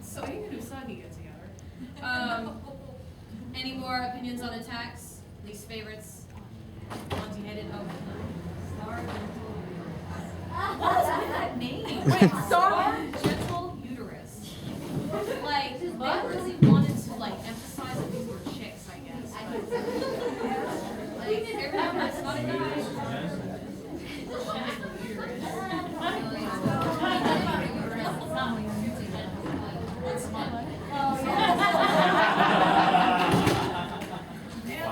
So you and Usagi get together. Any more opinions on attacks? Least favorites? Ones you hated? Oh, what is that name? Wait, Star Gentle Uterus. Like, they really wanted to like emphasize that these were chicks, I guess. But, like, remember, it's not a guy. That's fun.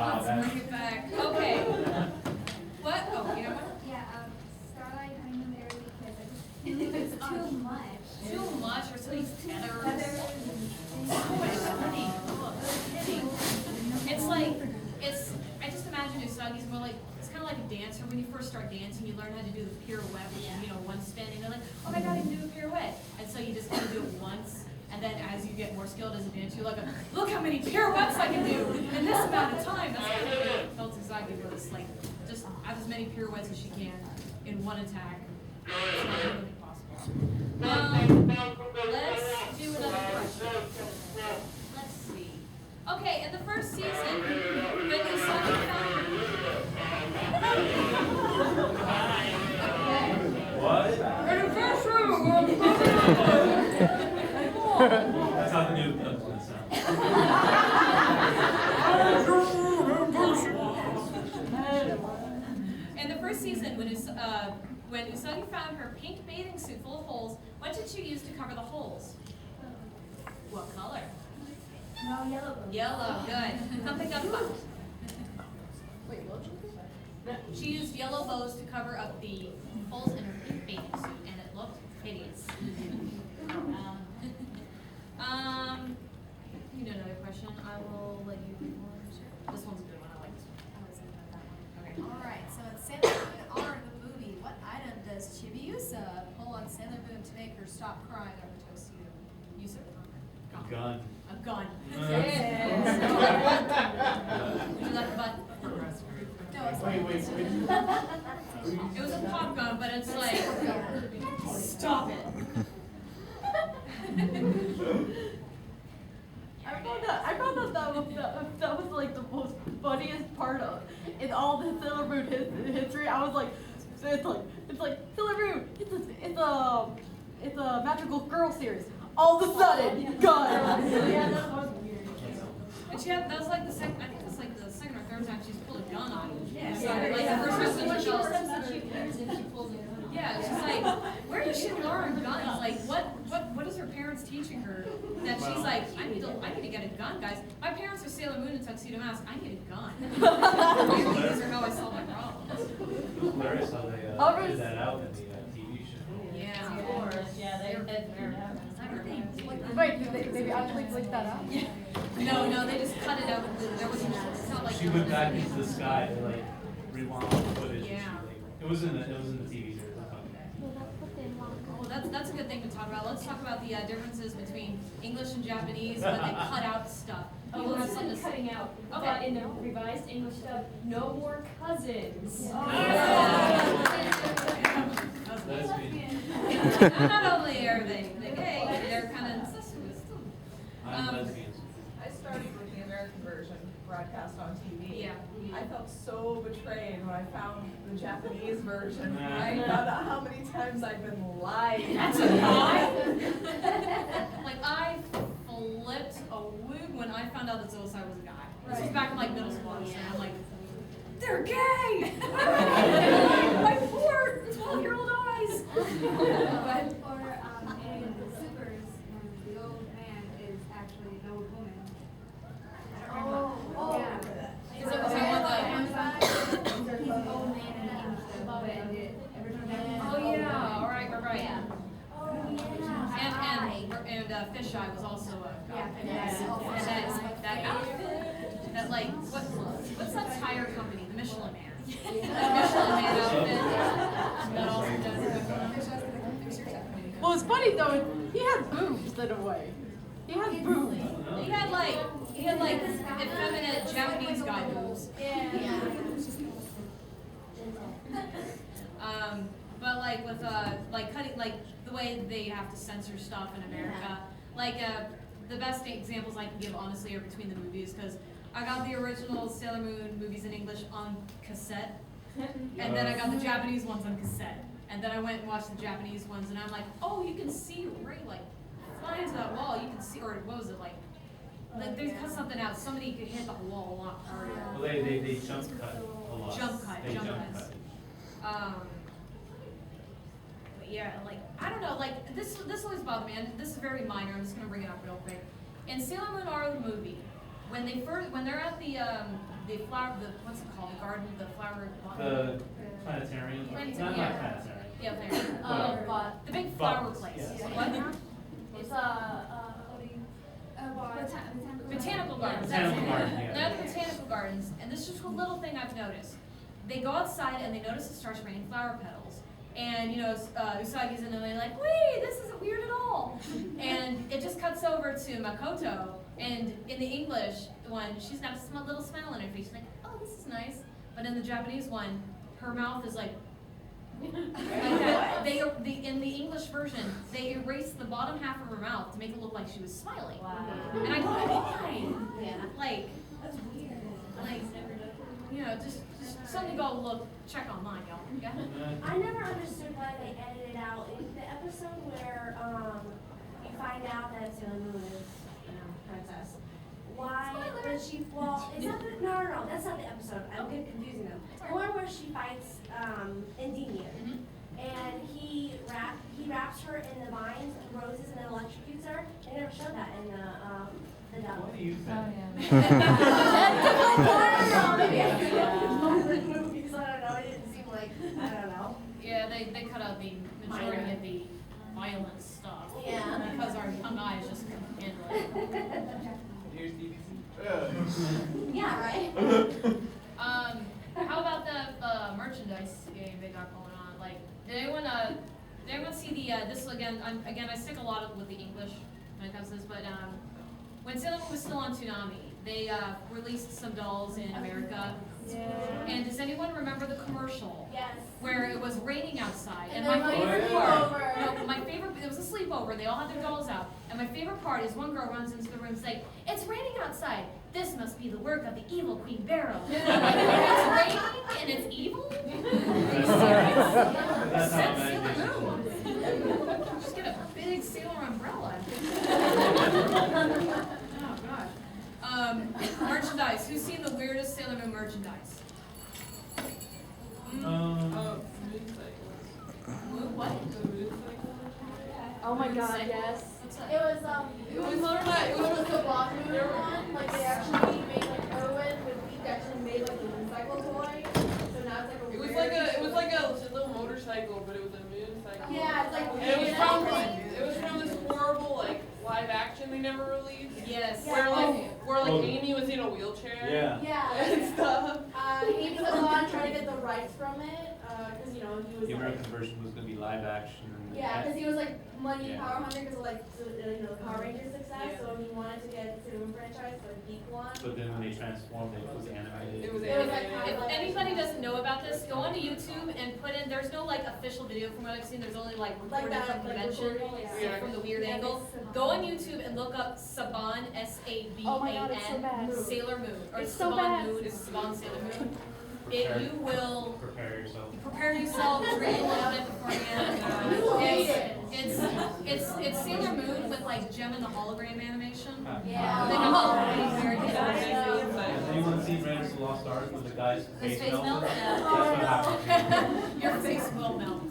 Let's bring it back. Okay. What? Oh, you know what? Starlight honeymoon there because it's too much. Too much, or so these tethers. It's like, I just imagine Usagi's more like, it's kind of like a dancer. When you first start dancing, you learn how to do the pirouette, which is, one spin, and you're like, oh my god, I can do a pirouette. And so you just kind of do it once, and then as you get more skilled as a dancer, you're like, look how many pirouettes I can do in this amount of time. That's kind of what it felt Usagi was, like, just have as many pirouettes as she can in one attack. It's not really possible. Let's do another question. Let's see. Okay, in the first season, when Usagi found What? in the first room. That's not the new sound. In the first season, when Usagi found her pink bathing suit full of holes, what did she use to cover the holes? What color? No, yellow. Yellow, good. Come pick up both. Wait, what? She used yellow bows to cover up the holes in her pink bathing suit, and it looked hideous. You know another question. I will let you read one. This one's a good one. I like this one. Okay. Alright, so in Sailor Moon R the movie, what item does Chibiusa pull on Sailor Moon to make her stop crying over Toshio? Use it. Gun. A gun. Uh. Would you like a butt? No, it's Wait. It was a pop gun, but it's like, stop it. I found out that was like the most funniest part of in all the Sailor Moon history. I was like, it's like Sailor Moon. It's a magical girl series. All of a sudden, gun. Yeah, that was weird. And that was like the second. I think it's like the second or third time she's pulled a gun on him. Yeah. So, like the first person she pulls it. Yeah, she's like, where does she learn guns? Like, what is her parents teaching her that she's like, I need to get a gun, guys. My parents are Sailor Moon and Tuxedo Mask. I need a gun. These are how I solve my problems. It was hilarious how they did that out in the TV show. Yeah, of course. Yeah, they Wait, they actually clicked that out? No, they just cut it out. There wasn't. It's not like She went back into the sky to like rewound the footage. Yeah. And she, like, it was in the TV series. Well, that's a good thing to talk about. Let's talk about the differences between English and Japanese when they cut out stuff. Oh, You have it's something to say? cutting out. Okay. But in the revised English dub, no more cousins. Not only are they gay, they're kind of incestuous too. I'm lesbians. I started with the American version broadcast on TV. Yeah. I felt so betrayed when I found the Japanese version. I found out how many times I've been lied. That's a lie. Like I flipped a wig when I found out that Zosai was a guy. This was back in like middle school, and I'm like, they're gay. My poor 12-year-old eyes. Or in the Supers, the old man is actually an old woman. Yeah. Is it was I want the? He's an old man and Oh yeah, all right. Oh yeah. And Fisheye was also a guy. Yeah. And that outfit, that like what's that tire company? The Michelin Man. The Michelin Man outfit. That also does it. Well, it's funny though. He had boobs in a way. He had boobs. He had like effeminate Japanese guy boobs. But like with like cutting like the way they have to censor stuff in America, Like, the best examples I can give honestly are between the movies, because I got the original Sailor Moon movies in English on cassette, and then I got the Japanese ones on cassette. And then I went and watched the Japanese ones, and I'm like, oh, you can see Ray, like, fly into that wall, you can see, or what was it, like they cut something out, somebody could hit the wall a lot harder. Well, they jump cut a lot. Jump cut, They jump jump cuts. cut. But yeah, like, I don't know, like, this always bothered me, and this is very minor, I'm just gonna bring it up real quick. In Sailor Moon R, the movie, when they're at the flower, what's it called, the garden, the flower. The planetarium. Planetarium. Not planetarium. Yeah, planetarium. But The big flower Bugs, place. yes. What now? it's Botanical gardens. Botanical garden, yeah. They're at the botanical gardens, and this is just a little thing I've noticed. They go outside and they notice it starts raining flower petals. And, you know, Usagi's in there, they're like, wait, this isn't weird at all. And it just cuts over to Makoto, and in the English one, she's got a little smile on her face. She's like, oh, this is nice. But in the Japanese one, her mouth is like that. In the English version, they erased the bottom half of her mouth to make it look like she was smiling. Wow. And I go, why? Yeah. Like, That's weird. like, you know, just something to go look, check online, y'all. Yeah? I never understood why they edited out the episode where you find out that Sailor Moon is, princess. Why when she is that no, that's not the episode. I'm getting confusing them. The one where she fights Endymion. And he wraps her in the vines and roses and then electrocutes her. They never showed that in the dub. What do you think? Maybe I didn't know. Movies, I don't know. It didn't seem like, I don't know. Yeah, they cut out the majority of the violent stuff. Yeah. Because our young eyes just couldn't handle it. Here's DVC. Yeah, right? How about the merchandise game they got going on? Like, did anyone see the, this again, I stick a lot with the English when it comes to this, but when Sailor Moon was still on Toonami, they released some dolls in America. Yeah. And does anyone remember the commercial? Yes. Where it was raining outside, and And my then favorite like, part, no, my favorite, it was a sleepover, they all had their dolls out, and my favorite part is one girl runs into the room and is like, it's raining outside, this must be the work of the evil Queen Barrow. It's raining and it's evil? Are you serious? That's how Sailor imagination Moon. Just get a big sailor umbrella. Oh, gosh. Merchandise, who's seen the weirdest Sailor Moon merchandise? What? Oh my god, yes. What's It that? was the Block Moon one, like they actually made like Irwin with Pete actually made like a motorcycle toy. So now it's like a It was like a little motorcycle, but it was a mooncycle. Yeah, it's like And it was from this horrible like live action they never released. Yes. Yeah. Where Oh. Amy was in a wheelchair. Yeah. Yeah. And stuff. He was on trying to get the rights from it, because he was The like, American version was going to be live action. yeah, because he was like money Yeah. power hungry because of like the Power Rangers success, Yeah. so he wanted to get the Sailor Moon franchise like geek one. But then when they transformed it, was animated. It was It was like animated. If anybody doesn't know about this, go onto YouTube and put in, there's no like official video from what I've seen, there's only like recorded that, from like, convention, recording, yeah. from the weird Yeah, angle. it's Go on YouTube and look up Saban, S-A-B-A-N, Oh my God, it's so bad. Sailor Moon, or It's so Saban bad. Moon, Saban Sailor Moon. Prepare- You will Prepare yourself. prepare yourself, read a little bit beforehand. It's Sailor Moon with like Gem and the hologram animation. Yeah. They have a very good Has anyone seen Raiders of the Lost Ark with the guy's His face face melted? melt? That's Yeah. what happened. Your face will melt.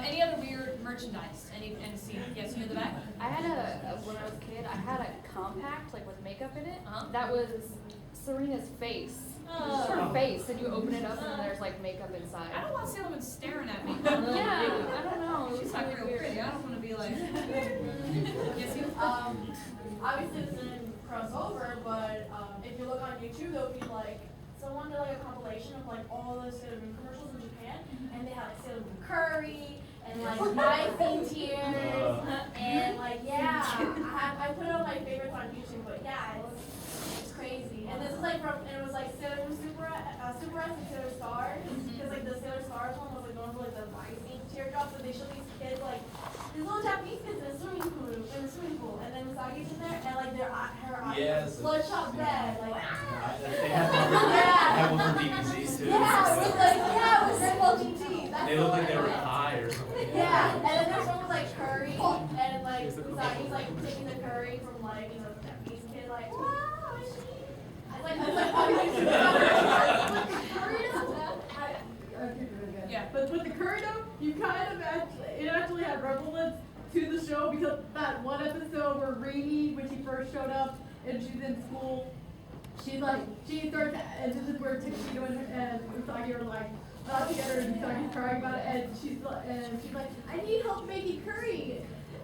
Any other weird merchandise? Any see? Yes, you in the back? I had when I was a kid, I had a compact, like with makeup in it, Uh-huh. that was Serena's face. Just her face, and you open it up and there's like makeup inside. I don't want Sailor Moon staring at me. Yeah, I don't know. It She's was not really real weird. pretty. I don't want to be like. Yes, you. Obviously this didn't cross over, but if you look on YouTube, there'll be like someone did like a compilation of like all the Sailor Moon commercials in Japan, and they had like Sailor Moon curry and like knifing tears and like I put it on my favorites on YouTube, but yeah, it's crazy. And this is like it was like Sailor Moon Super S and Sailor Stars, because like the Sailor Stars one was like going for like the rising teardrops, and they showed these kids like these little Japanese kids in a swimming pool They look like they were high or something. Yeah, and then there's one with like curry, and like Usagi's like taking the curry from like, you know, the Japanese kid, like, wow, I was like, Yeah. But with the curry though, you kind of it actually had relevance to the show because that one episode where Rainy, when she first showed up and she's in school, she starts, and this is where Tuxedo and Usagi are like not together, and Usagi's crying about it, and she's like, I need help making curry.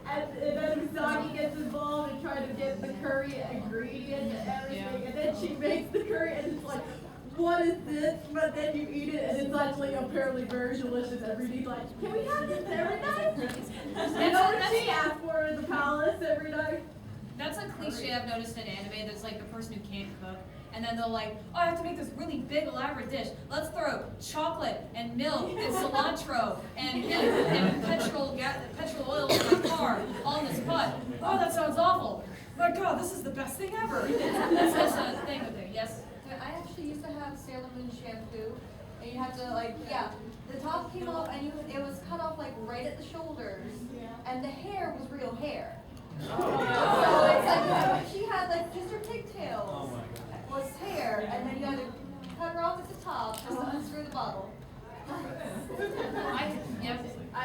And then Usagi gets involved and tries to get the curry ingredients and everything, and then she makes the curry, and it's like, what is this? But then you eat it, and it's actually apparently very delicious. Everybody's like, can we have this every night? You know what she asks for in the palace every night? That's a cliche I've noticed in anime. There's like the person who can't cook, and then they'll like, oh, I have to make this really big elaborate dish. Let's throw chocolate and milk and cilantro and petrol oil in my car all in this pot. Oh, that sounds awful. My God, this is the best thing ever. That's a thing with it. Yes. I actually used to have Sailor Moon shampoo, and you have to like, the top came off, and it was cut off like right at the shoulders, and the hair was real hair. So it's like she had like just her pigtails Oh my God. was hair, and then you had to cut her off at the top just to unscrew the bottle. I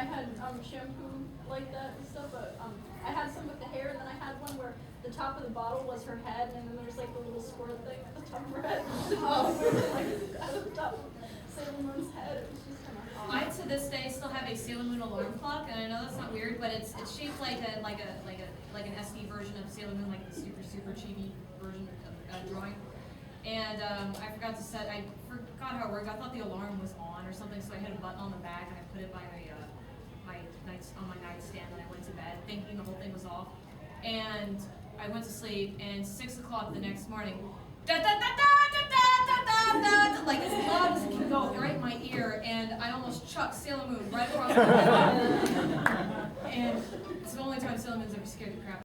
had shampoo like that and stuff, but I had some with the hair, and then I had one where the top of the bottle was her head, and then there's like the little squirt thing at the top of her head. Like at the top of Sailor Moon's head. It was just kind of I to this day still have a Sailor Moon alarm clock, and I know that's not weird, but it's shaped like an SD version of Sailor Moon, like the super chibi version of drawing. And I forgot how it worked. I thought the alarm was on or something, so I hit a button on the back and I put it by on my nightstand when I went to bed, thinking the whole thing was off. And I went to sleep, and 6 o'clock the next morning, da da da da da da da da da, like as loud as it can go right in my ear, and I almost chucked Sailor Moon right across my head. And it's the only time Sailor Moon's ever scared the crap